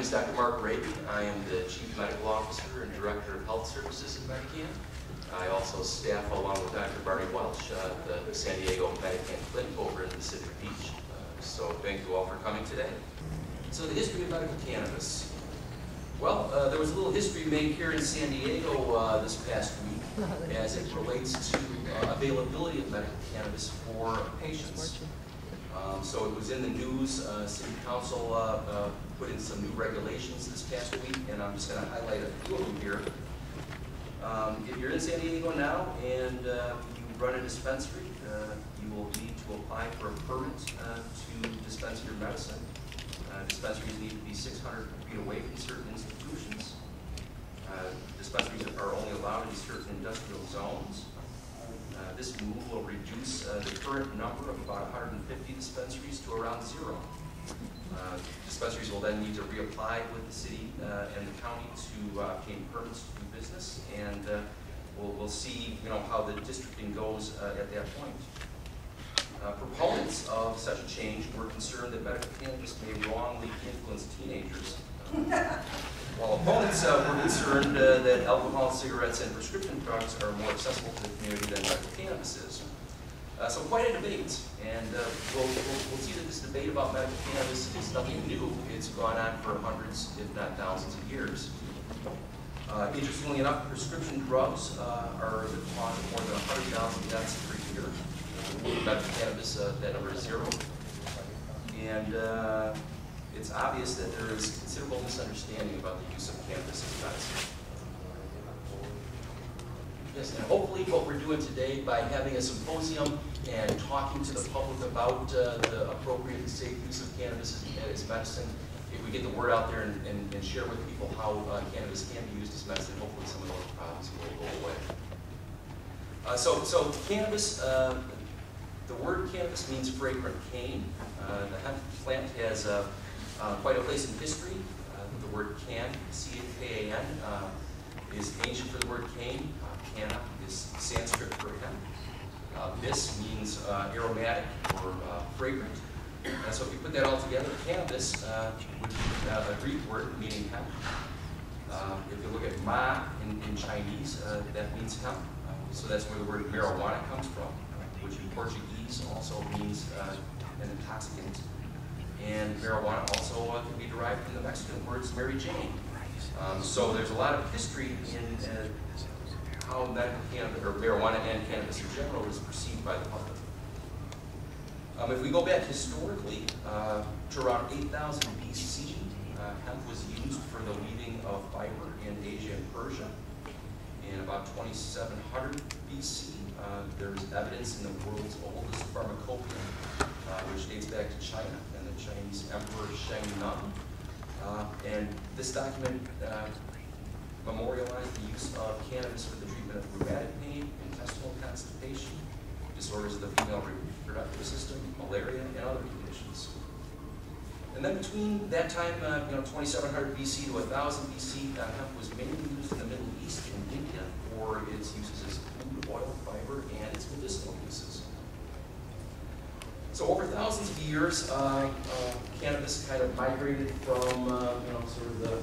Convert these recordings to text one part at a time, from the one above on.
name is Dr. Mark Raby. I am the Chief Medical Officer and Director of Health Services at MediCann. I also staff along with Dr. Barney Welch the San Diego MediCann Clinic over in Pacific Beach. So thank you all for coming today. So the history of medical cannabis. Well, there was a little history made here in San Diego this past week as it relates to availability of medical cannabis for patients. So it was in the news. City Council put in some new regulations this past week, and I'm just going to highlight a few of them here. If you're in San Diego now and you run a dispensary, you will need to apply for a permit to dispense your medicine. Dispensaries need to be 600 feet away from certain institutions. Dispensaries are only allowed in certain industrial zones. This move will reduce the current number of about 150 dispensaries to around 0. Dispensaries will then need to reapply with the city and the county to obtain permits to do business, and we'll see, how the districting goes at that point. Proponents of such a change were concerned that medical cannabis may wrongly influence teenagers, while opponents were concerned that alcohol, cigarettes, and prescription drugs are more accessible to the community than medical cannabis is. So quite a debate, and we'll see that this debate about medical cannabis is nothing new. It's gone on for hundreds, if not thousands of years. Interestingly enough, prescription drugs are the cause of more than 100,000 deaths per year. Medical cannabis, that number is 0. And it's obvious that there is considerable misunderstanding about the use of cannabis as medicine. Yes, and hopefully what we're doing today by having a symposium and talking to the public about the appropriate and safe use of cannabis as medicine, if we get the word out there and share with people how cannabis can be used as medicine, hopefully some of those problems will go away. So cannabis, the word cannabis means fragrant cane. The hemp plant has quite a place in history. The word can, C-A-N, is ancient for the word cane. Canna is Sanskrit for hemp. Bis means aromatic or fragrant. So if you put that all together, cannabis would be a Greek word meaning hemp. If you look at ma in Chinese, that means hemp. So that's where the word marijuana comes from, which in Portuguese also means an intoxicant. And marijuana also can be derived from the Mexican words Mary Jane. So there's a lot of history in how medical cannabis, or marijuana and cannabis in general, is perceived by the public. If we go back historically to around 8000 BC, hemp was used for the weaving of fiber in Asia and Persia. In about 2700 BC, there's evidence in the world's oldest pharmacopoeia, which dates back to China and the Chinese Emperor Sheng Nung. And this document memorialized the use of cannabis for the treatment of rheumatic pain, intestinal constipation, disorders of the female reproductive system, malaria, and other conditions. And then between that time, 2700 BC to 1000 BC, hemp was mainly used in the Middle East and India for its uses as food, oil, fiber, and its medicinal uses. So over thousands of years, cannabis kind of migrated from sort of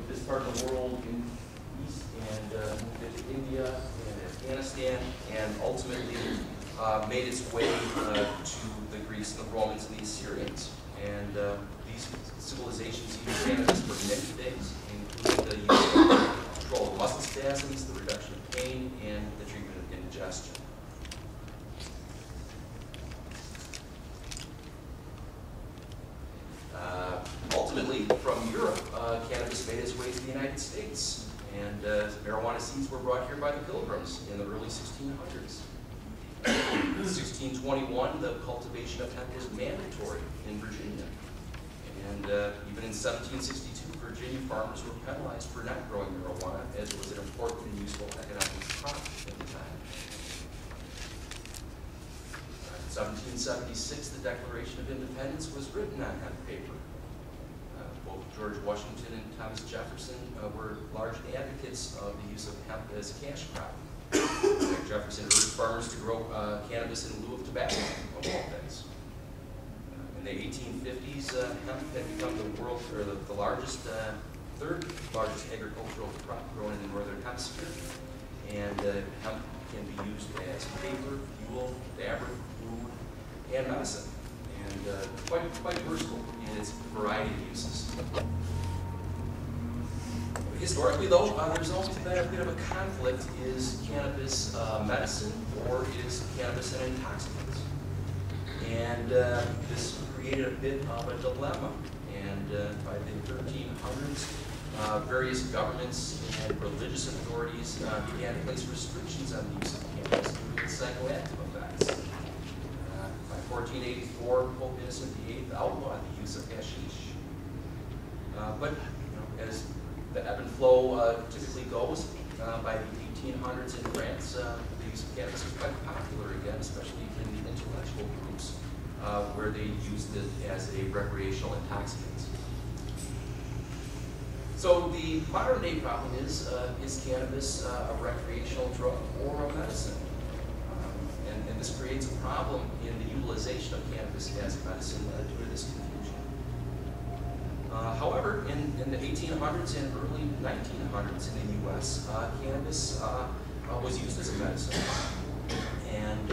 this part of the world in the east and moved into India and Afghanistan, and ultimately made its way to the Greeks and the Romans and the Assyrians. And these civilizations used cannabis for many things, including the use of control of muscle spasms, the reduction of pain, and the treatment of indigestion. Ultimately, from Europe, cannabis made its way to the United States, and marijuana seeds were brought here by the Pilgrims in the early 1600s. In 1621, the cultivation of hemp was mandatory in Virginia, and even in 1762, Virginia farmers were penalized for not growing marijuana, as it was an important and useful economic crop at the time. In 1776, the Declaration of Independence was written on hemp paper. Both George Washington and Thomas Jefferson were large advocates of the use of hemp as a cash crop. Jefferson urged farmers to grow cannabis in lieu of tobacco, of all things. In the 1850s, 1960s, hemp had become the world, or the largest, third largest agricultural crop grown in the northern hemisphere. And hemp can be used as paper, fuel, fabric, food, and medicine. And quite versatile in its variety of uses. Historically, though, there's always been a bit of a conflict. Is cannabis medicine, or is cannabis an intoxicant? And this created a bit of a dilemma. And by the 1300s, various governments and religious authorities began to place restrictions on the use of cannabis due to its psychoactive effects. By 1484, Pope Innocent VIII outlawed the use of hashish. But as the ebb and flow typically goes, by the 1800s in France, the use of cannabis was quite popular again, especially in the intellectual groups, where they used it as a recreational intoxicant. So the modern day problem is cannabis a recreational drug or a medicine? And this creates a problem in the utilization of cannabis as medicine due to this confusion. However, in the 1800s and early 1900s in the U.S., cannabis was used as a medicine. And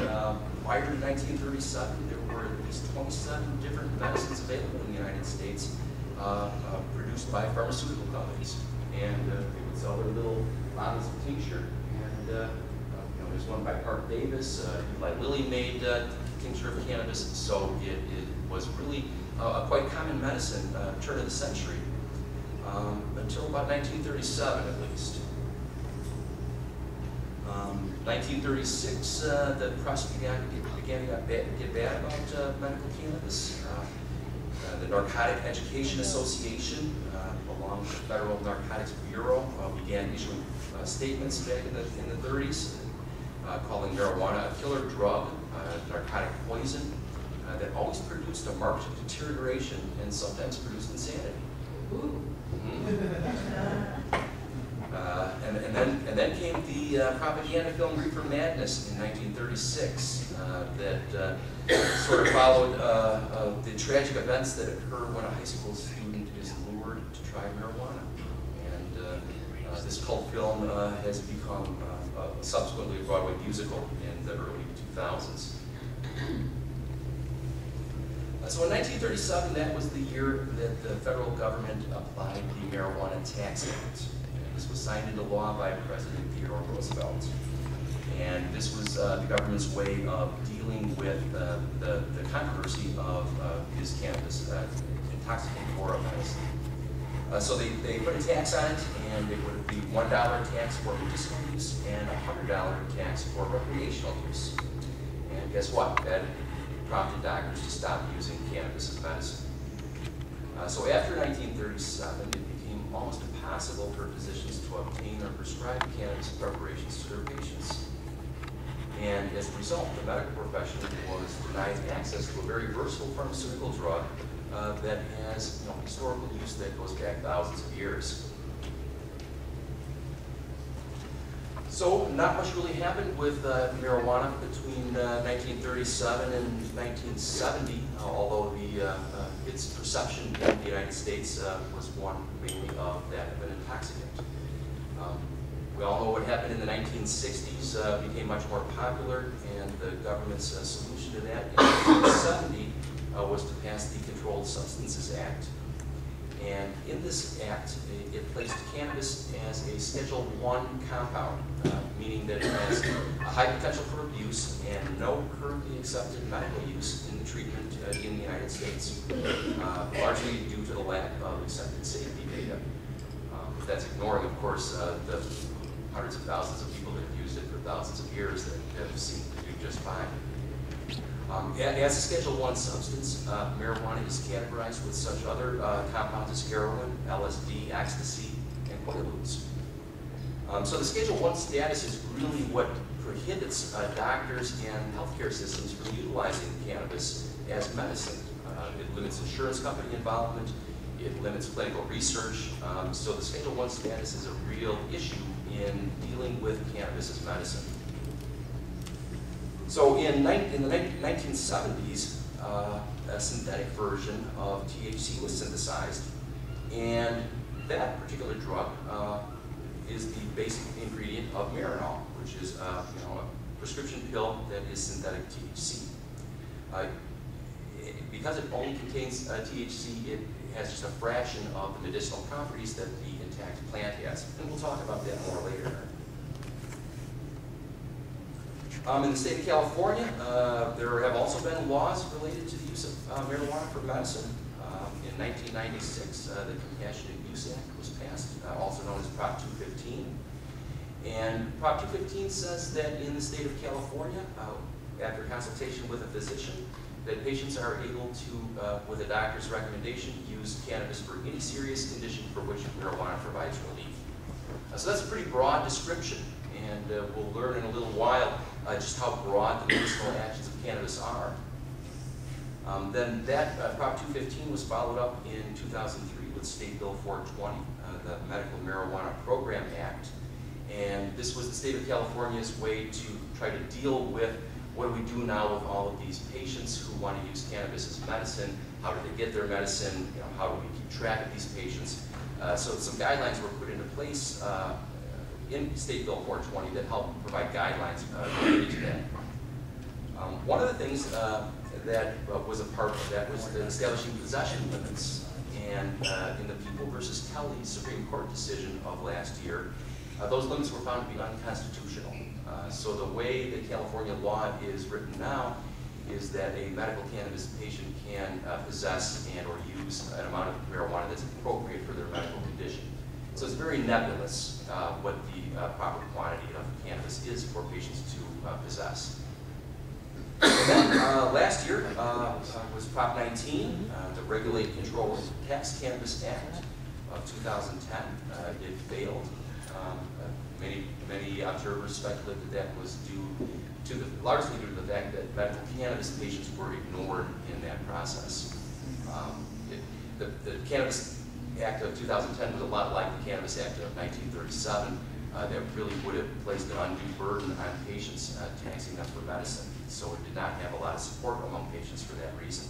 prior to 1937, there were at least 27 different medicines available in the United States, produced by pharmaceutical companies. And they would sell their little bottles of tincture. And there's one by Park Davis. Eli Lilly made tincture of cannabis, so it was really a quite common medicine turn of the century, until about 1937 at least. 1936, the press began to get bad about medical cannabis. The Narcotic Education Association, along with the Federal Narcotics Bureau, began issuing statements back in the 30s, calling marijuana a killer drug, narcotic poison, that always produced a marked deterioration and sometimes produced insanity. And then came the propaganda film Reefer Madness in 1936 that sort of followed the tragic events that occur when a high school student is lured to try marijuana. And this cult film has become subsequently a Broadway musical in the early 2000s. So in 1937, that was the year that the federal government applied the Marijuana Tax Act. This was signed into law by President Theodore Roosevelt. And this was the government's way of dealing with the controversy of is cannabis intoxicant or a medicine. So they put a tax on it, and it would be $1 tax for medicinal use and $100 tax for recreational use. And guess what? That prompted doctors to stop using cannabis as medicine. So after 1937, it became almost impossible for physicians to obtain or prescribe cannabis preparations to their patients. And as a result, the medical profession was denied access to a very versatile pharmaceutical drug that has historical use that goes back thousands of years. So not much really happened with marijuana between 1937 and 1970, although its perception in the United States was one mainly of that of an intoxicant. We all know what happened in the 1960s, became much more popular, and the government's solution to that in 1970 was to pass the Controlled Substances Act. And in this act, it placed cannabis as a Schedule I compound, meaning that it has a high potential for abuse and no currently accepted medical use in the treatment in the United States, largely due to the lack of accepted safety data. That's ignoring, of course, the hundreds of thousands of people that have used it for thousands of years that have seemed to do just fine. As a Schedule I substance, marijuana is categorized with such other compounds as heroin, LSD, ecstasy, and quaaludes. So the Schedule I status is really what prohibits doctors and healthcare systems from utilizing cannabis as medicine. It limits insurance company involvement, it limits clinical research, so the Schedule I status is a real issue in dealing with cannabis as medicine. So in the 1970s, a synthetic version of THC was synthesized, and that particular drug is the basic ingredient of Marinol, which is a prescription pill that is synthetic THC. Because it only contains THC, it has just a fraction of the medicinal properties that the intact plant has, and we'll talk about that more later. In the state of California, there have also been laws related to the use of marijuana for medicine. In 1996, the Compassionate Use Act was passed, also known as Prop 215. And Prop 215 says that in the state of California, after consultation with a physician, that patients are able to, with a doctor's recommendation, use cannabis for any serious condition for which marijuana provides relief. So that's a pretty broad description, and we'll learn in a little while just how broad the medicinal actions of cannabis are. Then that Prop 215 was followed up in 2003 with State Bill 420, the Medical Marijuana Program Act. And this was the state of California's way to try to deal with what do we do now with all of these patients who want to use cannabis as medicine? How do they get their medicine? How do we keep track of these patients? So some guidelines were put into place in State Bill 420 that help provide guidelines related to that. One of the things that was a part of that was establishing possession limits. And in the People versus Kelly Supreme Court decision of last year, those limits were found to be unconstitutional. So the way the California law is written now is that a medical cannabis patient can possess and or use an amount of marijuana that's appropriate for their medical condition. So it's very nebulous what the proper quantity of cannabis is for patients to possess. And then last year was Prop 19, the Regulate, Control, and Tax Cannabis Act of 2010. It failed. Many observers speculate that that was largely due to the fact that medical cannabis patients were ignored in that process. The Cannabis Act of 2010 was a lot like the Cannabis Act of 1937. That really would have placed an undue burden on patients taxing them for medicine. So it did not have a lot of support among patients for that reason.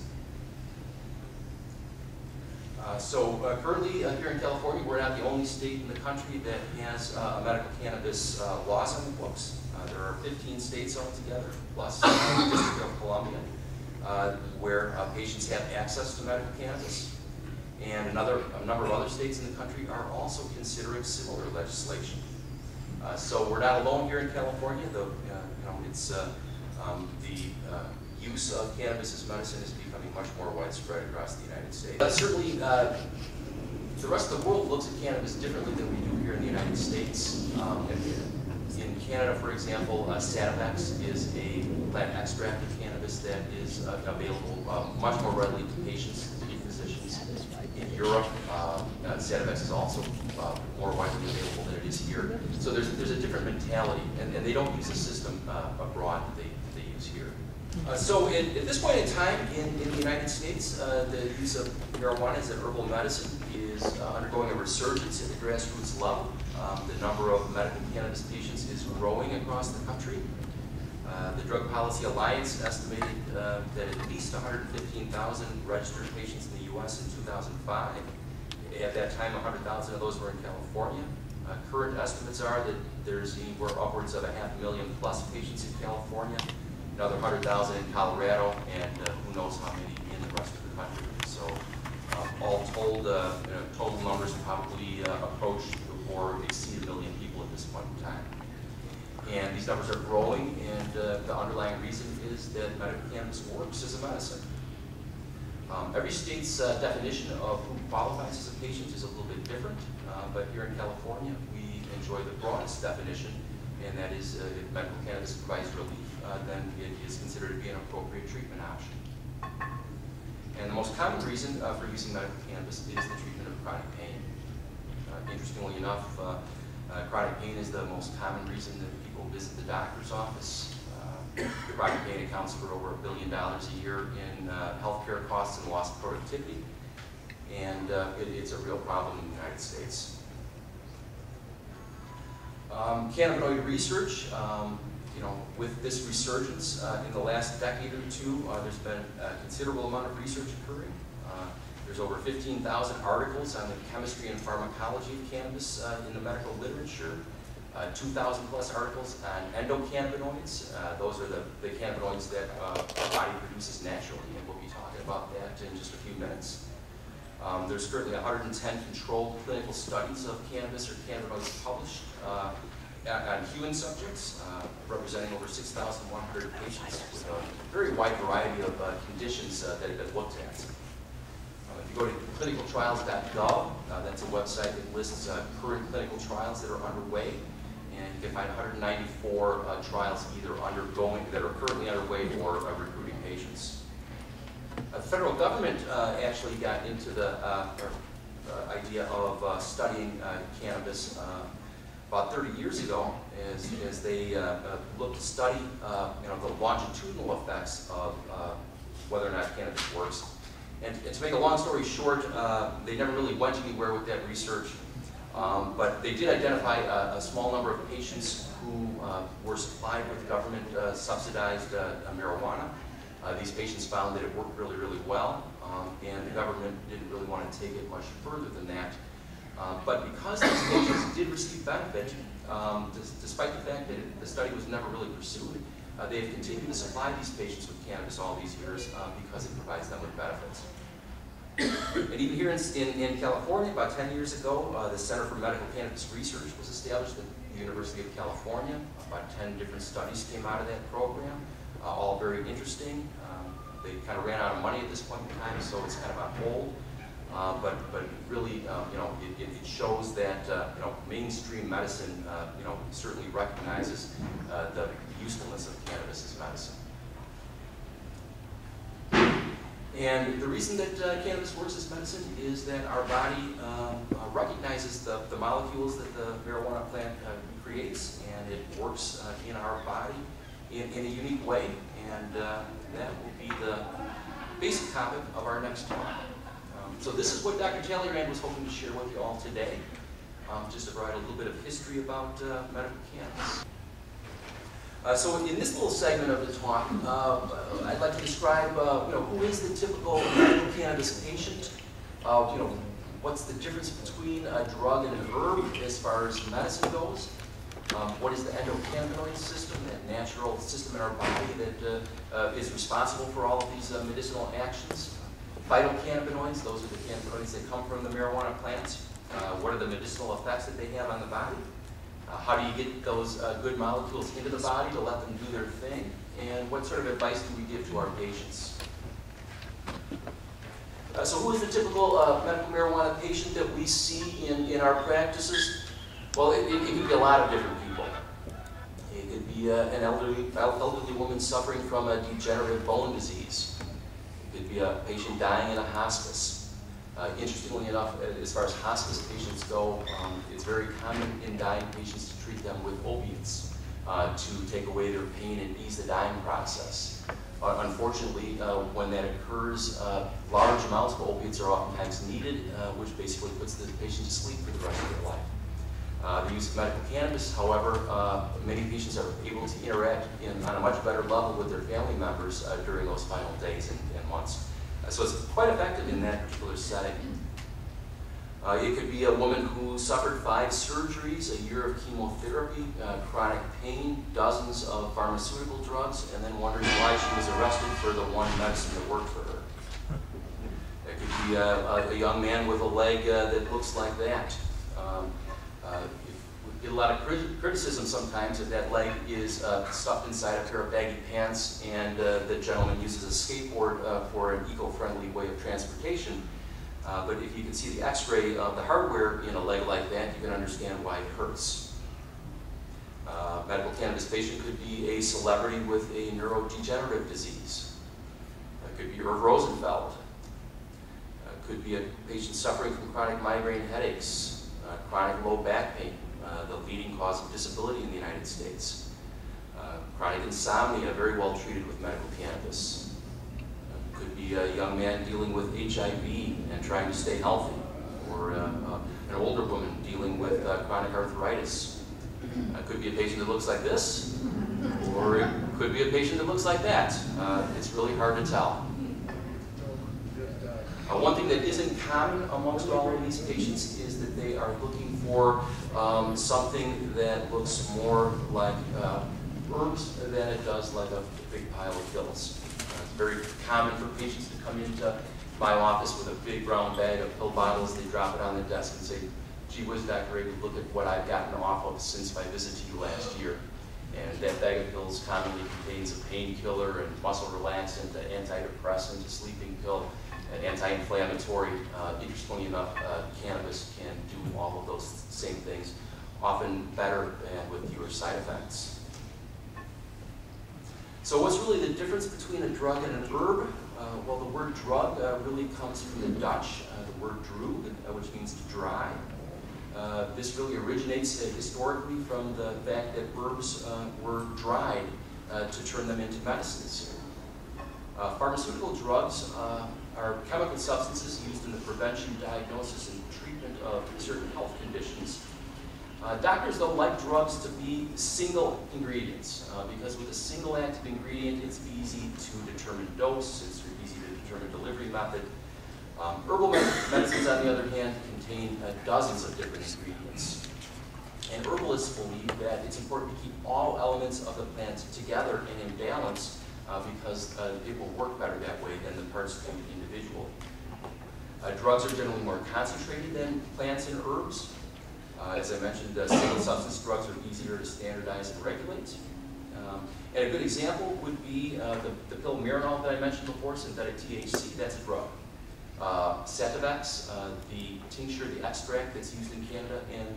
Currently here in California, we're not the only state in the country that has medical cannabis laws on the books. There are 15 states altogether, plus the District of Columbia, where patients have access to medical cannabis. And a number of other states in the country are also considering similar legislation. So we're not alone here in California, though it's the use of cannabis as medicine is becoming much more widespread across the United States. Certainly, the rest of the world looks at cannabis differently than we do here in the United States. In Canada, for example, Sativex is a plant extract of cannabis that is available much more readily to patients and to physicians. In Europe, Sativex is also more widely available than it is here. So there's a different mentality, and they don't use the system abroad that they use here. So at this point in time in the United States, the use of marijuana as an herbal medicine is undergoing a resurgence at the grassroots level. The number of medical cannabis patients is growing across the country. The Drug Policy Alliance estimated that at least 115,000 registered patients in the U.S. in 2005. At that time, 100,000 of those were in California. Current estimates are that there's anywhere upwards of 500,000 plus patients in California, another 100,000 in Colorado, and who knows how many in the rest of the country. So all told, total numbers probably approach or exceed 1 million people at this point in time. And these numbers are growing, and the underlying reason is that medical cannabis works as a medicine. Every state's definition of who qualifies as a patient is a little bit different, but here in California, we enjoy the broadest definition, and that is if medical cannabis provides relief, then it is considered to be an appropriate treatment option. And the most common reason for using medical cannabis is the treatment of chronic pain. Interestingly enough, chronic pain is the most common reason that people visit the doctor's office. Chronic pain accounts for over $1 billion a year in healthcare costs and lost productivity, and it's a real problem in the United States. Cannabinoid research with this resurgence in the last decade or two, there's been a considerable amount of research occurring. There's over 15,000 articles on the chemistry and pharmacology of cannabis in the medical literature. 2,000 plus articles on endocannabinoids. Those are the cannabinoids that our body produces naturally, and we'll be talking about that in just a few minutes. There's currently 110 controlled clinical studies of cannabis or cannabinoids published on human subjects, representing over 6,100 patients with a very wide variety of conditions that have been looked at. If you go to clinicaltrials.gov, that's a website that lists current clinical trials that are underway, and you can find 194 trials either that are currently underway or recruiting patients. The federal government actually got into the idea of studying cannabis about 30 years ago, as they looked to study the longitudinal effects of whether or not cannabis works. And to make a long story short, they never really went anywhere with that research, but they did identify a small number of patients who were supplied with government subsidized marijuana. These patients found that it worked really, really well, and the government didn't really want to take it much further than that. But because these patients did receive benefit, despite the fact that the study was never really pursued, they have continued to supply these patients with cannabis all these years because it provides them with benefits. And even here in California, about 10 years ago, the Center for Medical Cannabis Research was established at the University of California. About 10 different studies came out of that program, all very interesting. They kind of ran out of money at this point in time, so it's kind of on hold. But really, it shows that mainstream medicine, certainly recognizes the usefulness of cannabis as medicine. And the reason that cannabis works as medicine is that our body recognizes the molecules that the marijuana plant creates, and it works in our body in a unique way. And that will be the basic topic of our next talk. So this is what Dr. Talleyrand was hoping to share with you all today, just to provide a little bit of history about medical cannabis. So in this little segment of the talk, I'd like to describe, who is the typical medical cannabis patient? What's the difference between a drug and an herb as far as medicine goes? What is the endocannabinoid system, that natural system in our body that is responsible for all of these medicinal actions? Phytocannabinoids, those are the cannabinoids that come from the marijuana plants. What are the medicinal effects that they have on the body? How do you get those good molecules into the body to let them do their thing? And what sort of advice do we give to our patients? So who is the typical medical marijuana patient that we see in our practices? Well, it could be a lot of different people. It could be an elderly woman suffering from a degenerative bone disease. It could be a patient dying in a hospice. Interestingly enough, as far as hospice patients go, it's very common in dying patients to treat them with opiates to take away their pain and ease the dying process. Unfortunately, when that occurs, large amounts of opiates are oftentimes needed, which basically puts the patient to sleep for the rest of their life. The use of medical cannabis, however, many patients are able to interact on a much better level with their family members during those final days and months. So it's quite effective in that particular setting. It could be a woman who suffered 5 surgeries, a year of chemotherapy, chronic pain, dozens of pharmaceutical drugs, and then wondering why she was arrested for the one medicine that worked for her. It could be a young man with a leg that looks like that. We get a lot of criticism sometimes if that leg is stuffed inside a pair of baggy pants and the gentleman uses a skateboard for an eco-friendly way of transportation. But if you can see the x-ray of the hardware in a leg like that, you can understand why it hurts. Medical cannabis patient could be a celebrity with a neurodegenerative disease. It could be Irv Rosenfeld. It could be a patient suffering from chronic migraine headaches, chronic low back pain, the leading cause of disability in the United States. Chronic insomnia, very well treated with medical cannabis. Could be a young man dealing with HIV and trying to stay healthy, or an older woman dealing with chronic arthritis. Could be a patient that looks like this, or it could be a patient that looks like that. It's really hard to tell. One thing that isn't common amongst all of these patients is that they are looking for something that looks more like herbs than it does like a big pile of pills. It's very common for patients to come into my office with a big brown bag of pill bottles. They drop it on the desk and say, "Gee whiz, Dr. Ray, look at what I've gotten off of since my visit to you last year." And that bag of pills commonly contains a painkiller and muscle relaxant, an antidepressant, a sleeping pill, an anti-inflammatory. Interestingly enough, cannabis can do all of those same things, often better and with fewer side effects. So what's really the difference between a drug and an herb? Well, the word drug really comes from the Dutch, the word droog, which means to dry. This really originates historically from the fact that herbs were dried to turn them into medicines. Pharmaceutical drugs are chemical substances used in the prevention, diagnosis, and treatment of certain health conditions. Doctors, though, like drugs to be single ingredients because with a single active ingredient, it's easy to determine dose, it's easy to determine delivery method. Herbal medicines, on the other hand, contain dozens of different ingredients. And herbalists believe that it's important to keep all elements of the plant together and in balance because it will work better that way than the parts do individually. Drugs are generally more concentrated than plants and herbs. As I mentioned, single substance drugs are easier to standardize and regulate. And a good example would be the pill Mirinol that I mentioned before, synthetic THC, that's a drug. Sativex, the tincture, the extract that's used in Canada and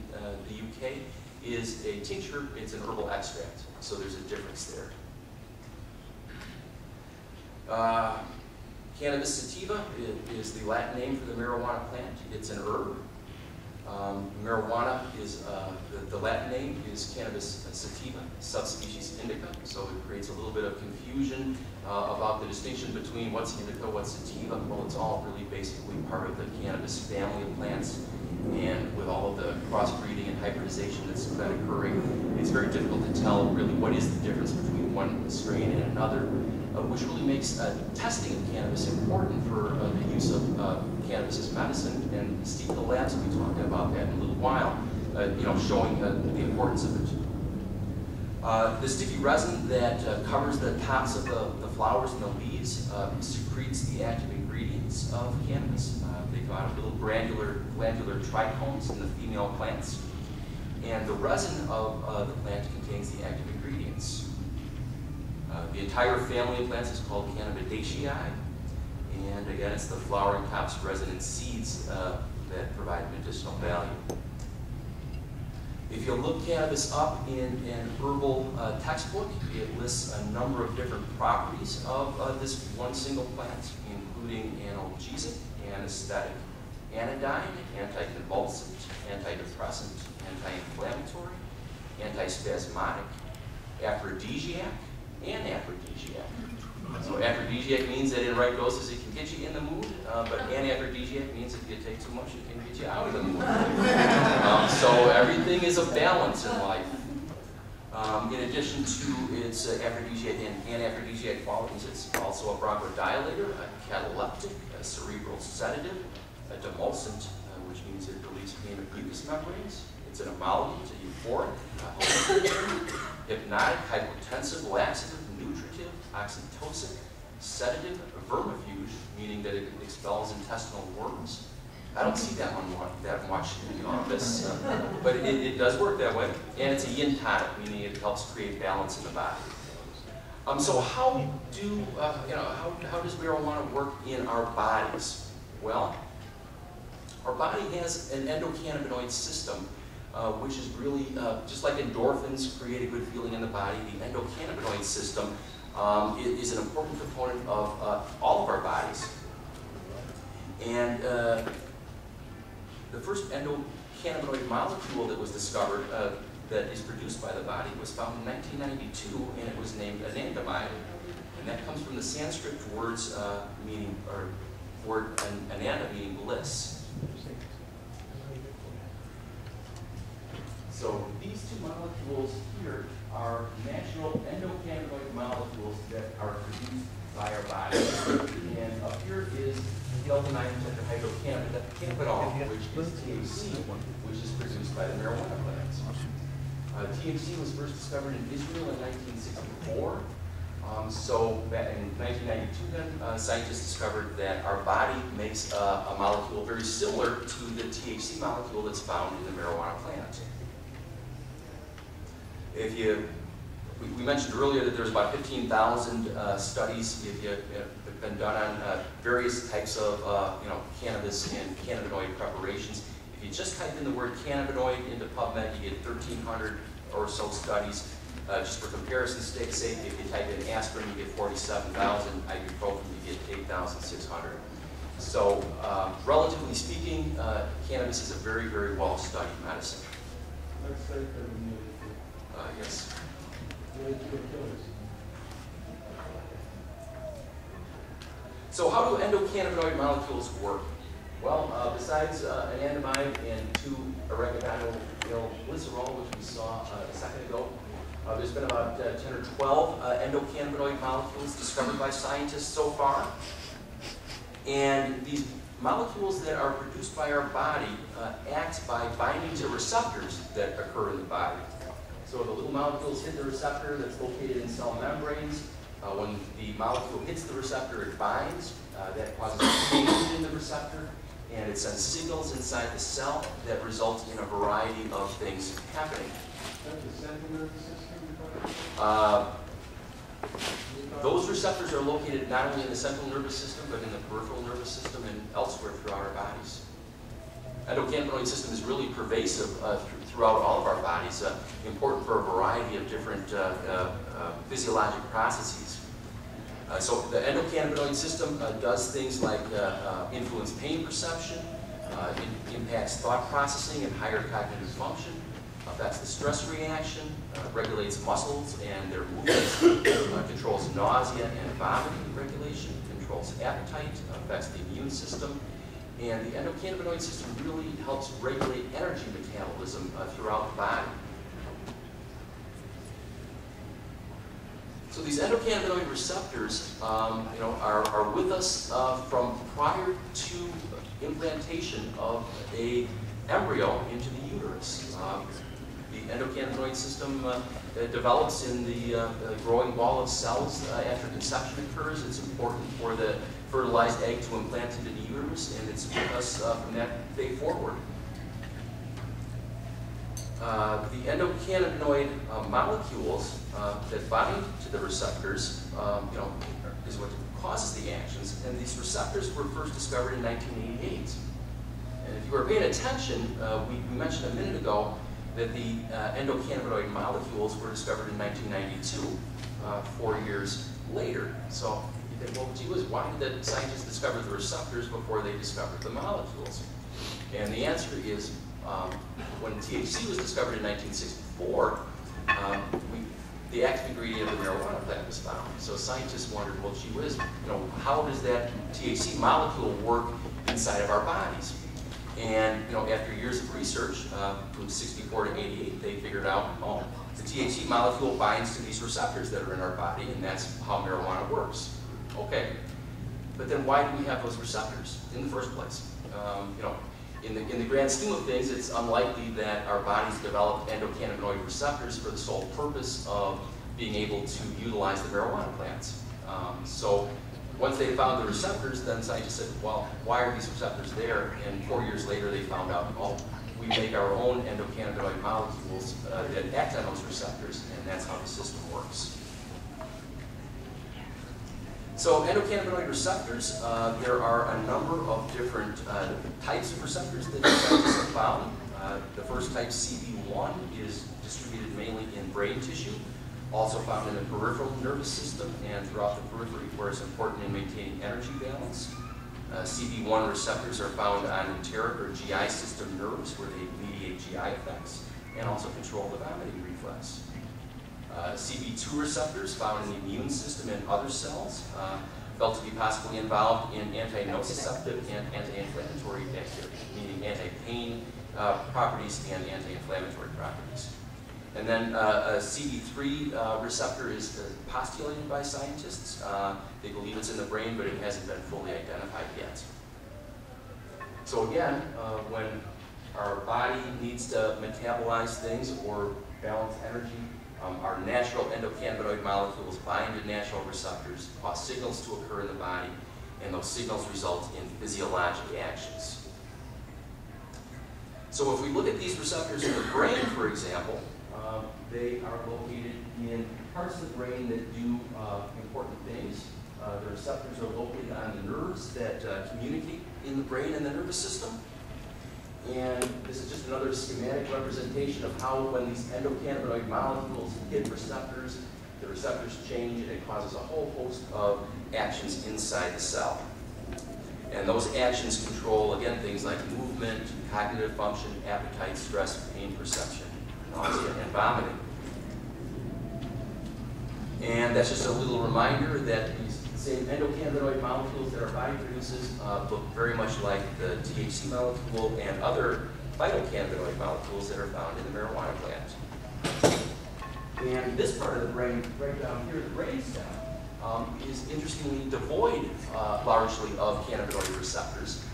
the UK, is a tincture, it's an herbal extract, so there's a difference there. Cannabis sativa is the Latin name for the marijuana plant. It's an herb. Marijuana is, the Latin name is Cannabis sativa, subspecies indica, so it creates a little bit of confusion about the distinction between what's indica, what's sativa. Well, it's all really basically part of the cannabis family of plants, and with all of the crossbreeding and hybridization that's been occurring, it's very difficult to tell really what is the difference between one strain and another, which really makes testing of cannabis important for the use of cannabis as medicine. And Steve in the labs will be talking about that in a little while, showing the importance of it. The sticky resin that covers the tops of the flowers and the leaves secretes the active ingredients of cannabis. They come out of little glandular trichomes in the female plants. And the resin of the plant contains the active ingredients. The entire family of plants is called Cannabidaceae, and again, it's the flowering tops, resin, and seeds that provide medicinal value. If you look cannabis up in an herbal textbook, it lists a number of different properties of this one single plant, including analgesic, anesthetic, anodyne, anticonvulsant, antidepressant, anti-inflammatory, antispasmodic, aphrodisiac, and aphrodisiac. So aphrodisiac means that in right doses it can get you in the mood, but anaphrodisiac means if you take too much it can get you out of the mood. So everything is a balance in life. In addition to its aphrodisiac and anaphrodisiac qualities, it's also a bronchodilator, a cataleptic, a cerebral sedative, a demulcent, which means it relieves pain of mucous membranes. It's an emollient, a euphoric, a hallucinogen, hypnotic, hypotensive, laxative, nutritive, oxytocic, sedative, vermifuge, meaning that it expels intestinal worms. I don't see that one that much in the office, but it does work that way. And it's a yin tonic, meaning it helps create balance in the body. So how does marijuana work in our bodies? Well, our body has an endocannabinoid system, which is really, just like endorphins create a good feeling in the body, the endocannabinoid system is an important component of all of our bodies. And the first endocannabinoid molecule that was discovered that is produced by the body was found in 1992, and it was named anandamide. And that comes from the Sanskrit words word ananda meaning bliss. So these two molecules here are natural endocannabinoid molecules that are produced by our body. And up here is delta-9 tetrahydrocannabinol, which is THC, which is produced by the marijuana plants. THC was first discovered in Israel in 1964. So back in 1992 then, scientists discovered that our body makes a molecule very similar to the THC molecule that's found in the marijuana plant. We mentioned earlier that there's about 15,000 studies have been done on various types of cannabis and cannabinoid preparations. If you just type in the word cannabinoid into PubMed, you get 1,300 or so studies. Just for comparison's sake, if you type in aspirin, you get 47,000. Ibuprofen, you get 8,600. So, relatively speaking, cannabis is a very, very well-studied medicine. Let's say yes. So how do endocannabinoid molecules work? Well, besides anandamide and 2-oreganoyl glycerol, which we saw a second ago, there's been about 10 or 12 endocannabinoid molecules discovered by scientists so far. And these molecules that are produced by our body act by binding to receptors that occur in the body. So the little molecules hit the receptor that's located in cell membranes. When the molecule hits the receptor, it binds. That causes a change in the receptor, and it sends signals inside the cell that result in a variety of things happening. the central nervous system? Those receptors are located not only in the central nervous system, but in the peripheral nervous system and elsewhere throughout our bodies. Endocannabinoid system is really pervasive throughout all of our bodies, important for a variety of different physiologic processes. So the endocannabinoid system does things like influence pain perception, impacts thought processing and higher cognitive function, affects the stress reaction, regulates muscles and their movements, controls nausea and vomiting regulation, controls appetite, affects the immune system, and the endocannabinoid system really helps regulate energy metabolism throughout the body. So these endocannabinoid receptors, are with us from prior to implantation of an embryo into the uterus. The endocannabinoid system develops in the growing wall of cells after conception occurs. It's important for the fertilized egg to implant into the uterus, and it's with us from that day forward. The endocannabinoid molecules that bind to the receptors, is what causes the actions. And these receptors were first discovered in 1988. And if you were paying attention, we mentioned a minute ago that the endocannabinoid molecules were discovered in 1992, 4 years later. So you think, well, gee whiz, why did the scientists discover the receptors before they discovered the molecules? And the answer is, when THC was discovered in 1964, the active ingredient of the marijuana plant was found. So scientists wondered, well, gee whiz, how does that THC molecule work inside of our bodies? And after years of research, from 64 to 88, they figured out, oh, the THC molecule binds to these receptors that are in our body, and that's how marijuana works. Okay, but then why do we have those receptors in the first place? In the grand scheme of things, it's unlikely that our bodies develop endocannabinoid receptors for the sole purpose of being able to utilize the marijuana plants. So once they found the receptors, then scientists said, well, why are these receptors there? And 4 years later, they found out, oh, we make our own endocannabinoid molecules that act on those receptors, and that's how the system works. So endocannabinoid receptors, there are a number of different types of receptors that scientists have found. The first type, CB1, is distributed mainly in brain tissue, also found in the peripheral nervous system and throughout the periphery, where it's important in maintaining energy balance. CB1 receptors are found on enteric or GI system nerves, where they mediate GI effects and also control the vomiting reflex. CB2 receptors found in the immune system and other cells, felt to be possibly involved in anti-nociceptive and anti-inflammatory activity, meaning anti-pain properties and anti-inflammatory properties. And then a CD3 receptor is postulated by scientists. They believe it's in the brain, but it hasn't been fully identified yet. So again, when our body needs to metabolize things or balance energy, our natural endocannabinoid molecules bind to natural receptors, cause signals to occur in the body, and those signals result in physiologic actions. So if we look at these receptors in the brain, for example, they are located in parts of the brain that do important things. The receptors are located on the nerves that communicate in the brain and the nervous system. And this is just another schematic representation of how when these endocannabinoid molecules hit receptors, the receptors change and it causes a whole host of actions inside the cell. And those actions control, again, things like movement, cognitive function, appetite, stress, pain perception, nausea, and vomiting. And that's just a little reminder that these same endocannabinoid molecules that our body produces look very much like the THC molecule and other phytocannabinoid molecules that are found in the marijuana plant. And this part of the brain, right down here, the brainstem, is interestingly devoid largely of cannabinoid receptors.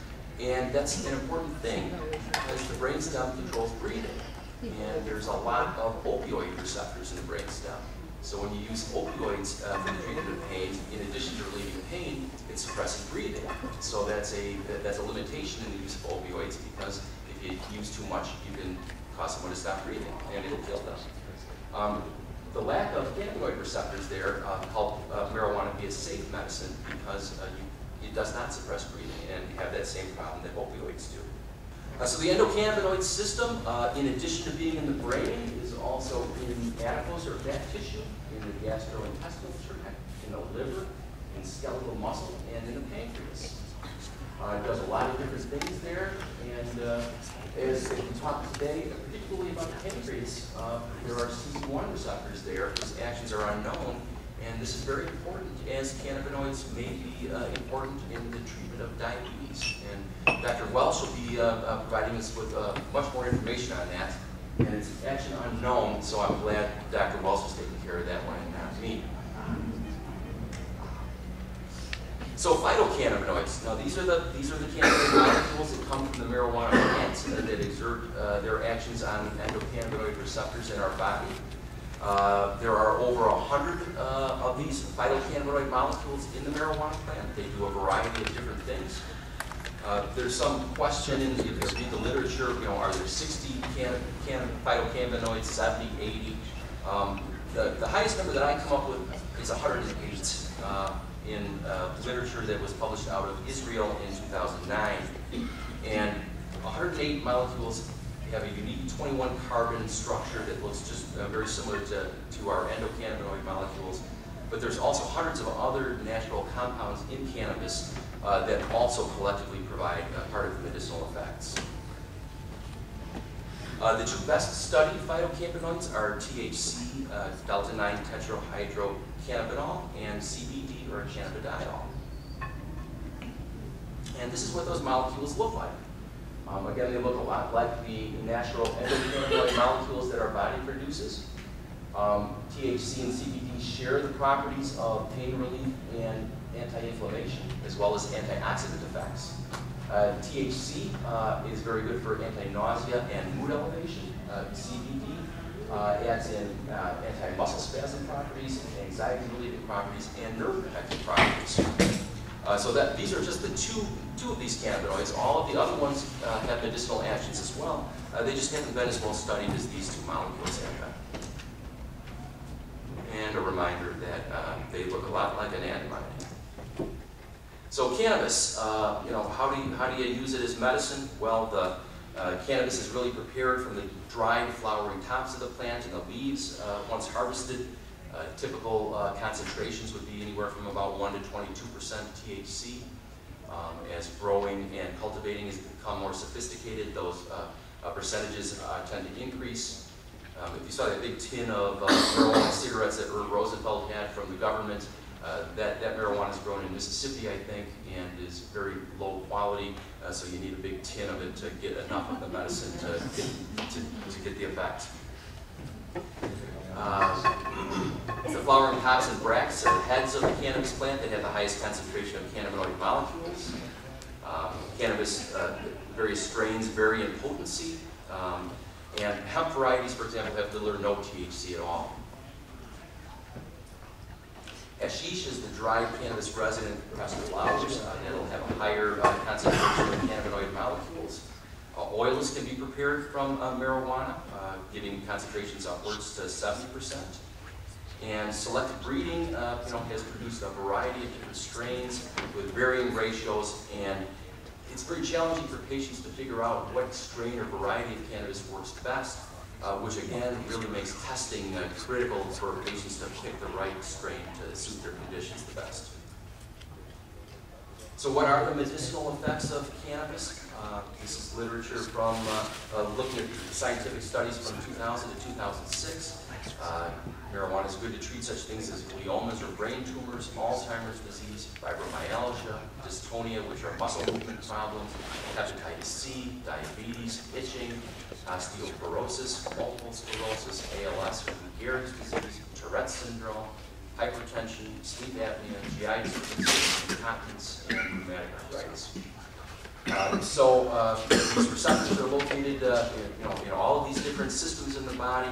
And that's an important thing because the brainstem controls breathing. And there's a lot of opioid receptors in the brainstem. So when you use opioids for the treatment of pain, in addition to relieving pain, it suppresses breathing. So that's a limitation in the use of opioids because if you use too much, you can cause someone to stop breathing and it'll kill them. The lack of cannabinoid receptors there help marijuana be a safe medicine because it does not suppress breathing and have that same problem that opioids do. So the endocannabinoid system, in addition to being in the brain, is also in adipose or fat tissue, in the gastrointestinal tract, in the liver, in skeletal muscle, and in the pancreas. It does a lot of different things there, and as we talk today, particularly about the pancreas, there are CB1 receptors there whose actions are unknown, and this is very important as cannabinoids may be important in the treatment of diabetes. And Dr. Welch will be providing us with much more information on that, and it's action unknown, so I'm glad Dr. Welch is taking care of that one and not me. So phytocannabinoids. Now these are the cannabinoid molecules that come from the marijuana plants that exert their actions on endocannabinoid receptors in our body. There are over 100 of these phytocannabinoid molecules in the marijuana plant. They do a variety of different things. There's some question if you read the literature, are there 60 phytocannabinoids, 70, 80? The highest number that I come up with is 108 in literature that was published out of Israel in 2009. And 108 molecules have a unique 21 carbon structure that looks just very similar to our endocannabinoid molecules. But there's also hundreds of other natural compounds in cannabis that also collectively provide part of the medicinal effects. The two best studied phytocannabinoids are THC, delta-9 tetrahydrocannabinol, and CBD, or cannabidiol. And this is what those molecules look like. Again, they look a lot like the natural endocannabinoid molecules that our body produces. THC and CBD share the properties of pain relief and anti-inflammation, as well as antioxidant effects. THC is very good for anti-nausea and mood elevation. CBD adds in anti-muscle spasm properties, anxiety-relieving properties, and nerve-protective properties. So these are just the two of these cannabinoids. All of the other ones have medicinal actions as well. They just haven't been as well studied as these two molecules have been. And a reminder that they look a lot like an antibody. So cannabis, how do you use it as medicine? Well, the cannabis is really prepared from the dried flowering tops of the plant and the leaves. Once harvested, typical concentrations would be anywhere from about 1 to 22% THC. As growing and cultivating has become more sophisticated, those percentages tend to increase. If you saw that big tin of marijuana cigarettes that Roosevelt had from the government, That marijuana is grown in Mississippi, I think, and is very low quality, so you need a big tin of it to get enough of the medicine to get the effect. The flowering tops and bracts are heads of the cannabis plant that have the highest concentration of cannabinoid molecules. Cannabis, various strains vary in potency, and hemp varieties, for example, have little or no THC at all. Hashish is the dried cannabis resin in compressed flowers. That'll have a higher concentration of cannabinoid molecules. Oils can be prepared from marijuana, giving concentrations upwards to 70%. And selective breeding has produced a variety of different strains with varying ratios, and it's very challenging for patients to figure out what strain or variety of cannabis works best, which again really makes testing critical for patients to pick the right strain to suit their conditions the best. So what are the medicinal effects of cannabis? This is literature from looking at scientific studies from 2000 to 2006. Marijuana is good to treat such things as gliomas or brain tumors, Alzheimer's disease, fibromyalgia, dystonia, which are muscle movement problems, hepatitis C, diabetes, itching, osteoporosis, multiple sclerosis, ALS, or Lou Gehrig's disease, Tourette's syndrome, hypertension, sleep apnea, GI disease, incontinence, and rheumatic arthritis. These receptors are located in all of these different systems in the body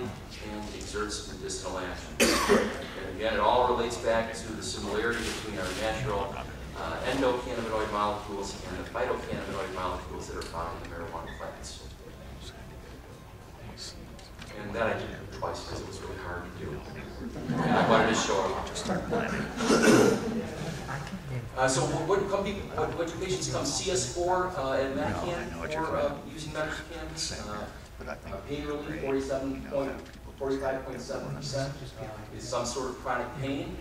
and exerts medicinal action. And again, it all relates back to the similarity between our natural endocannabinoid molecules and the phytocannabinoid molecules that are found in the marijuana plants. And that I did twice because it was really hard to do. And I wanted to show it. Just start planning. So what do patients come see us for at MediCann for using medical cannabis? Pain relief, 45.7%, is some sort of chronic pain.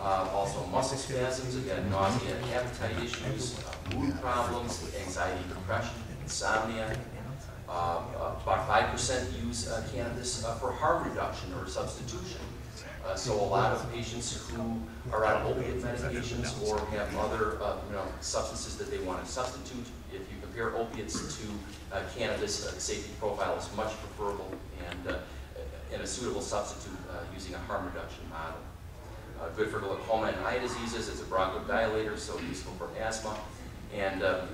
Also muscle spasms, again, nausea and appetite issues, mood problems, anxiety, depression, insomnia. About 5% use cannabis for harm reduction or substitution. So a lot of patients who are on opiate medications or have other substances that they want to substitute, if you compare opiates to cannabis, the safety profile is much preferable and a suitable substitute using a harm reduction model. Good for glaucoma and eye diseases, it's a bronchodilator, so useful for asthma, and a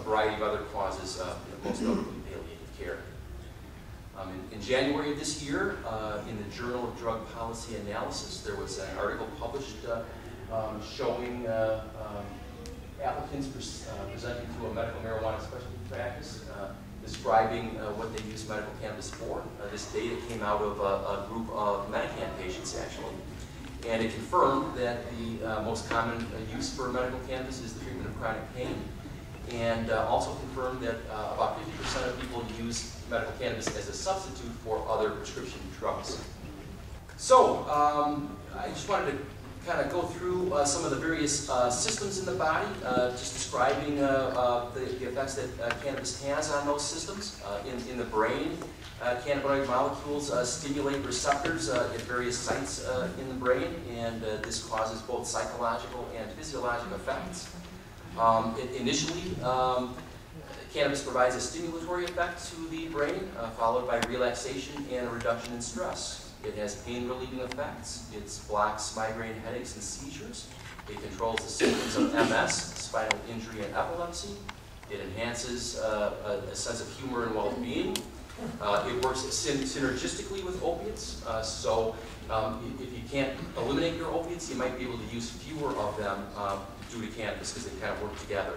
variety of other causes, most notably palliative care. In January of this year, in the Journal of Drug Policy Analysis, there was an article published showing applicants presenting to a medical marijuana specialty practice describing what they use medical cannabis for. This data came out of a group of MediCann patients, actually, and it confirmed that the most common use for medical cannabis is the treatment of chronic pain, and also confirmed that about 50% of people use medical cannabis as a substitute for other prescription drugs. So, I just wanted to kind of go through some of the various systems in the body, just describing the effects that cannabis has on those systems. In the brain, cannabinoid molecules stimulate receptors at various sites in the brain, and this causes both psychological and physiological effects. Initially, cannabis provides a stimulatory effect to the brain, followed by relaxation and a reduction in stress. It has pain-relieving effects. It blocks migraine headaches and seizures. It controls the symptoms of MS, spinal injury, and epilepsy. It enhances a sense of humor and well-being. It works synergistically with opiates. If you can't eliminate your opiates, you might be able to use fewer of them due to cannabis because they kind of work together.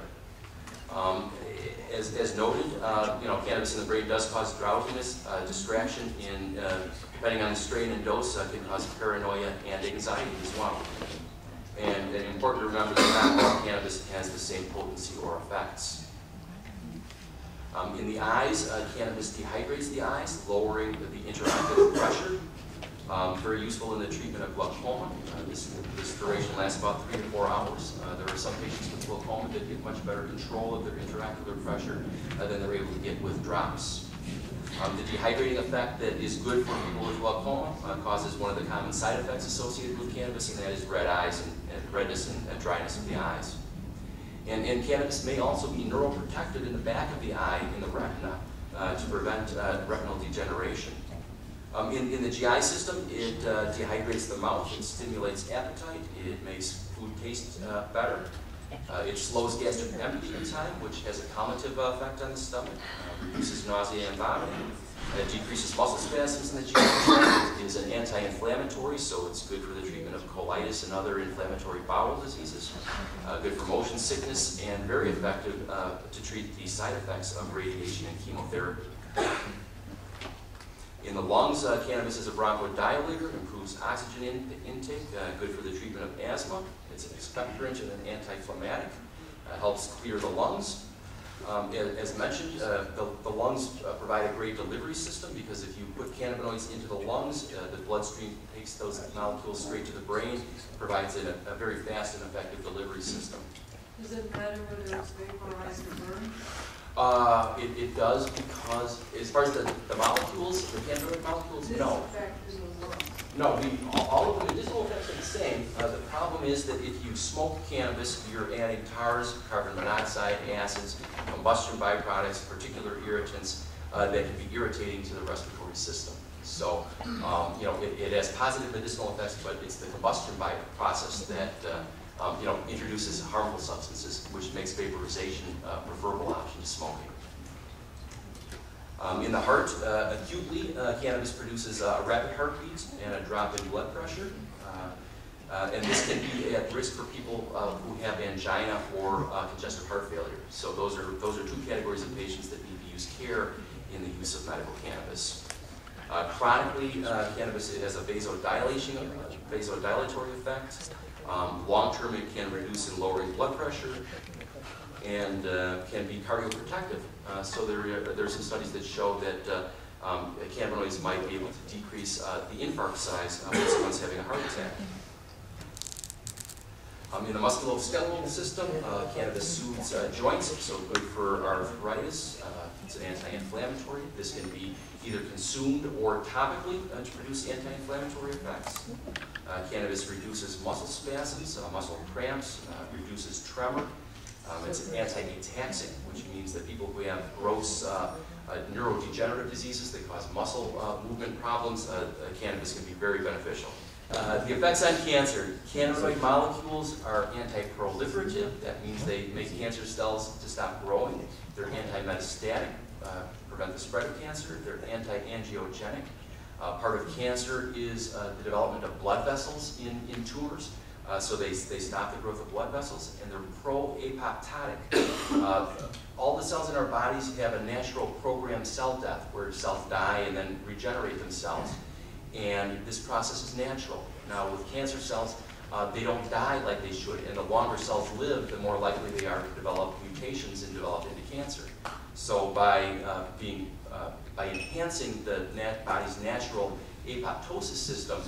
As noted, cannabis in the brain does cause drowsiness, distraction, and depending on the strain and dose, can cause paranoia and anxiety as well. And it's important to remember that not all cannabis has the same potency or effects. In the eyes, cannabis dehydrates the eyes, lowering the intraocular pressure. Very useful in the treatment of glaucoma. This duration lasts about 3 to 4 hours. There are some patients with glaucoma that get much better control of their intraocular pressure than they're able to get with drops. The dehydrating effect that is good for people with glaucoma causes one of the common side effects associated with cannabis, and that is red eyes and redness and dryness of the eyes. And cannabis may also be neuroprotective in the back of the eye, in the retina, to prevent retinal degeneration. In the GI system, it dehydrates the mouth, it stimulates appetite, it makes food taste better. It slows gastric emptying time, which has a calmative effect on the stomach, reduces nausea and vomiting. It decreases muscle spasms in the GI tract. It is an anti-inflammatory, so it's good for the treatment of colitis and other inflammatory bowel diseases. Good for motion sickness, and very effective to treat the side effects of radiation and chemotherapy. In the lungs, cannabis is a bronchodilator, improves oxygen intake, good for the treatment of asthma. It's an expectorant and an anti-inflammatory, helps clear the lungs. As mentioned, the lungs provide a great delivery system, because if you put cannabinoids into the lungs, the bloodstream takes those molecules straight to the brain, provides a very fast and effective delivery system. Does it matter whether it's vaporized or burned? It does, because as far as the molecules, the cannabinoid molecules, no. No, all of the medicinal effects are the same. The problem is that if you smoke cannabis, you're adding tars, carbon monoxide, acids, combustion byproducts, particular irritants that can be irritating to the respiratory system. So, it has positive medicinal effects, but it's the combustion process that introduces harmful substances, which makes vaporization a preferable option to smoking. In the heart, acutely, cannabis produces a rapid heartbeat and a drop in blood pressure. And this can be at risk for people who have angina or congestive heart failure. So those are two categories of patients that need to use care in the use of medical cannabis. Chronically, cannabis has a vasodilatory effect. Long-term, it can reduce and lowering blood pressure, and can be cardioprotective. So there's some studies that show that cannabinoids might be able to decrease the infarct size when someone's having a heart attack. In the musculoskeletal system, cannabis soothes joints, so good for arthritis. It's an anti-inflammatory. This can be either consumed or topically to produce anti-inflammatory effects. Cannabis reduces muscle spasms, muscle cramps, reduces tremor. It's an anti-ataxic, which means that people who have gross neurodegenerative diseases that cause muscle movement problems, cannabis can be very beneficial. The effects on cancer. Cannabinoid molecules are anti-proliferative. That means they make cancer cells to stop growing. They're anti-metastatic, prevent the spread of cancer. They're anti-angiogenic. Part of cancer is the development of blood vessels in tumors. So they stop the growth of blood vessels, and they're pro-apoptotic. All the cells in our bodies have a natural programmed cell death, where cells die and then regenerate themselves. And this process is natural. Now with cancer cells, they don't die like they should, and the longer cells live, the more likely they are to develop mutations and develop into cancer. So by enhancing the body's natural apoptosis system,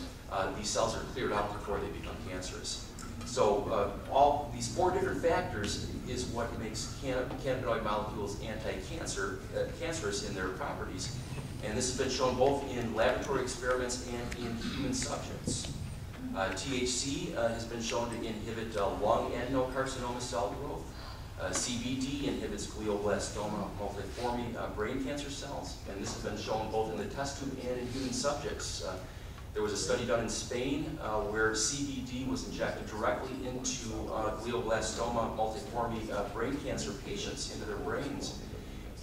these cells are cleared out before they become cancerous. So all these four different factors is what makes cannabinoid molecules cancerous in their properties. And this has been shown both in laboratory experiments and in human subjects. THC has been shown to inhibit lung adenocarcinoma cell growth. CBD inhibits glioblastoma multiforme brain cancer cells, and this has been shown both in the test tube and in human subjects. There was a study done in Spain where CBD was injected directly into glioblastoma multiforme brain cancer patients into their brains.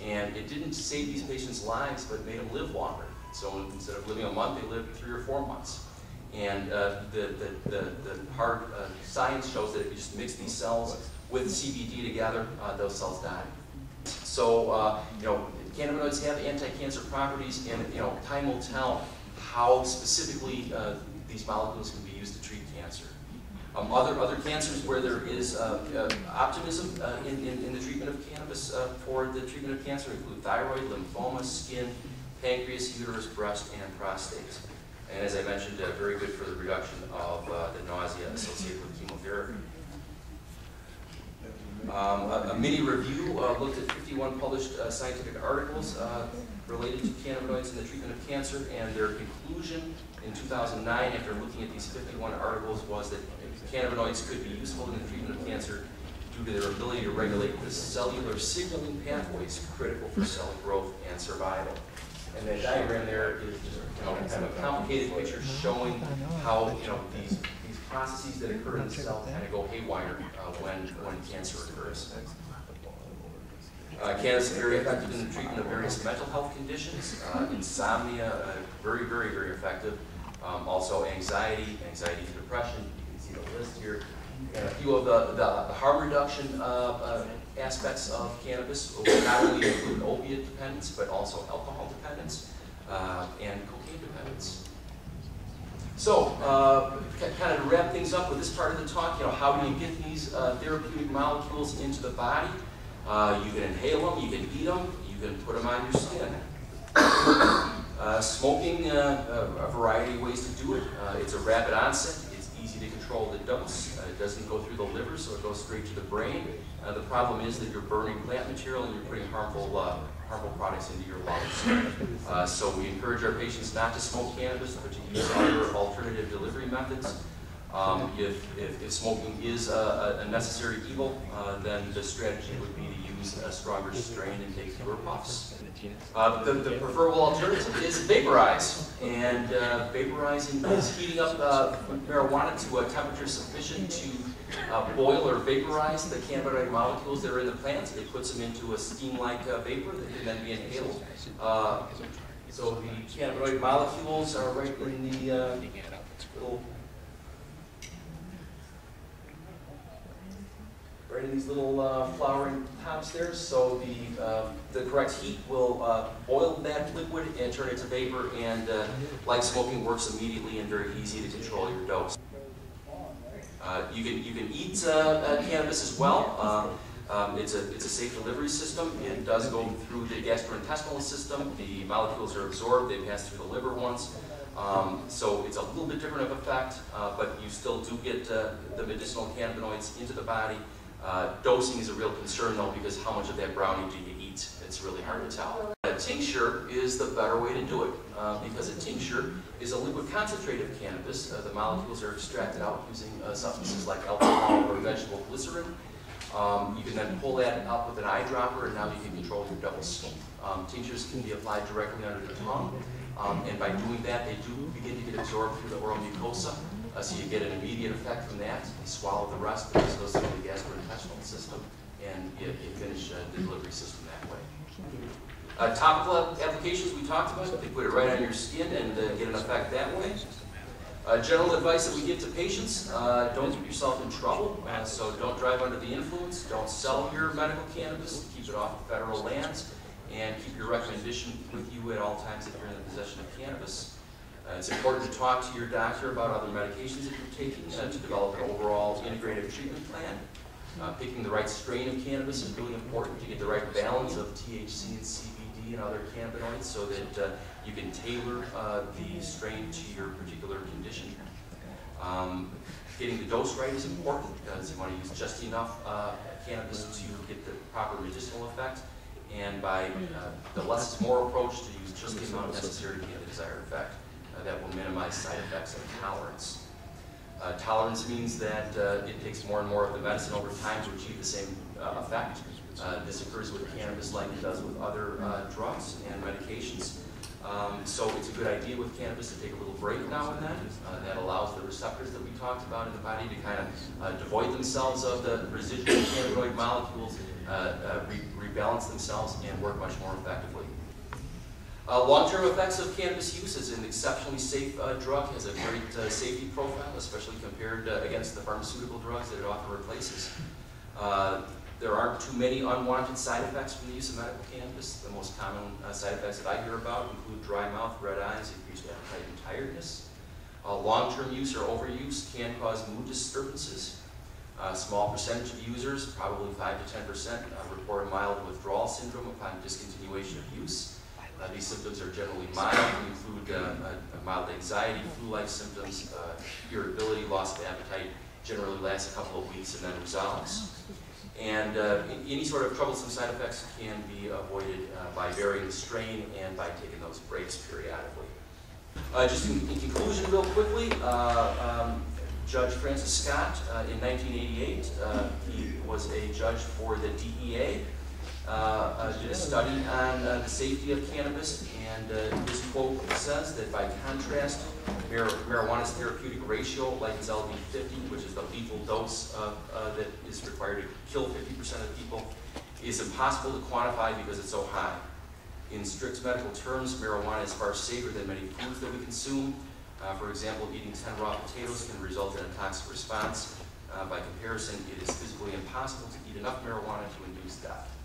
And it didn't save these patients' lives, but made them live longer. So instead of living a month, they lived 3 or 4 months. And the hard science shows that if you just mix these cells with CBD together, those cells die. So cannabinoids have anti-cancer properties, and time will tell how specifically these molecules can be used to treat cancer. Other cancers where there is optimism in the treatment of cannabis for the treatment of cancer include thyroid, lymphoma, skin, pancreas, uterus, breast, and prostate. And as I mentioned, very good for the reduction of the nausea associated with chemotherapy. A mini review looked at 51 published scientific articles related to cannabinoids in the treatment of cancer, and their conclusion in 2009, after looking at these 51 articles, was that cannabinoids could be useful in the treatment of cancer due to their ability to regulate the cellular signaling pathways critical for cell growth and survival. And that diagram there is just kind of a complicated picture showing how these processes that occur in the cell kind of go haywire when cancer occurs. Cannabis is very effective in the treatment of various mental health conditions. Insomnia, very, very, very effective. Also anxiety and depression. You can see the list here. And a few of the harm reduction aspects of cannabis will not only include opiate dependence, but also alcohol dependence and cocaine dependence. So, kind of to wrap things up with this part of the talk, how do you get these therapeutic molecules into the body? You can inhale them, you can eat them, you can put them on your skin. Smoking, a variety of ways to do it. It's a rapid onset. It's easy to control the dose. It doesn't go through the liver, so it goes straight to the brain. The problem is that you're burning plant material and you're putting harmful products into your lungs. So we encourage our patients not to smoke cannabis, but to use other alternative delivery methods. If smoking is a necessary evil, then the strategy would be to use a stronger strain and take fewer puffs. The preferable alternative is vaporize, and vaporizing is heating up marijuana to a temperature sufficient to boil or vaporize the cannabinoid molecules that are in the plant. It puts them into a steam-like vapor that can then be inhaled. So the cannabinoid molecules are right in the little right in these little flowering tops there. So the correct heat will boil that liquid and turn it to vapor, and like smoking, works immediately and very easy to control your dose. You can eat cannabis as well. It's a safe delivery system. It does go through the gastrointestinal system. The molecules are absorbed. They pass through the liver once. So it's a little bit different of effect, but you still do get the medicinal cannabinoids into the body. Dosing is a real concern though, because how much of that brownie do you eat? It's really hard to tell. A tincture is the better way to do it, because a tincture is a liquid concentrate of cannabis. The molecules are extracted out using substances like alcohol or vegetable glycerin. You can then pull that up with an eyedropper, and now you can control your dose. Tinctures can be applied directly under the tongue, and by doing that, they do begin to get absorbed through the oral mucosa. So you get an immediate effect from that. You swallow the rest, but it goes through the gastrointestinal system, and you finish the delivery system that way. Topical applications we talked about, they put it right on your skin and get an effect that way. General advice that we give to patients, don't get yourself in trouble, so don't drive under the influence, don't sell your medical cannabis, keep it off federal lands, and keep your recommendation with you at all times if you're in the possession of cannabis. It's important to talk to your doctor about other medications that you're taking to develop an overall integrative treatment plan. Picking the right strain of cannabis is really important to get the right balance of THC and CBD and other cannabinoids so that you can tailor the strain to your particular condition. Getting the dose right is important because you want to use just enough cannabis to get the proper medicinal effect, and by the less is more approach to use just the amount necessary to get the desired effect. That will minimize side effects and tolerance. Tolerance means that it takes more and more of the medicine over time to achieve the same effect. This occurs with cannabis like it does with other drugs and medications. So it's a good idea with cannabis to take a little break now and then. That allows the receptors that we talked about in the body to kind of devoid themselves of the residual cannabinoid molecules, rebalance themselves, and work much more effectively. Long-term effects of cannabis use is an exceptionally safe drug, has a great safety profile, especially compared against the pharmaceutical drugs that it often replaces. There aren't too many unwanted side effects from the use of medical cannabis. The most common side effects that I hear about include dry mouth, red eyes, increased appetite, and tiredness. Long-term use or overuse can cause mood disturbances. A small percentage of users, probably 5 to 10%, report a mild withdrawal syndrome upon discontinuation of use. These symptoms are generally mild and include mild anxiety, flu-like symptoms, irritability, loss of appetite, generally lasts a couple of weeks and then resolves. And any sort of troublesome side effects can be avoided by varying the strain and by taking those breaks periodically. Just in conclusion, real quickly, Judge Francis Scott, in 1988, he was a judge for the DEA, did a study on the safety of cannabis, and his quote says that by contrast, marijuana's therapeutic ratio, like its LD50, which is the lethal dose that is required to kill 50% of people, is impossible to quantify because it's so high. In strict medical terms, marijuana is far safer than many foods that we consume. For example, eating 10 raw potatoes can result in a toxic response. By comparison, it is physically impossible to eat enough marijuana to induce death.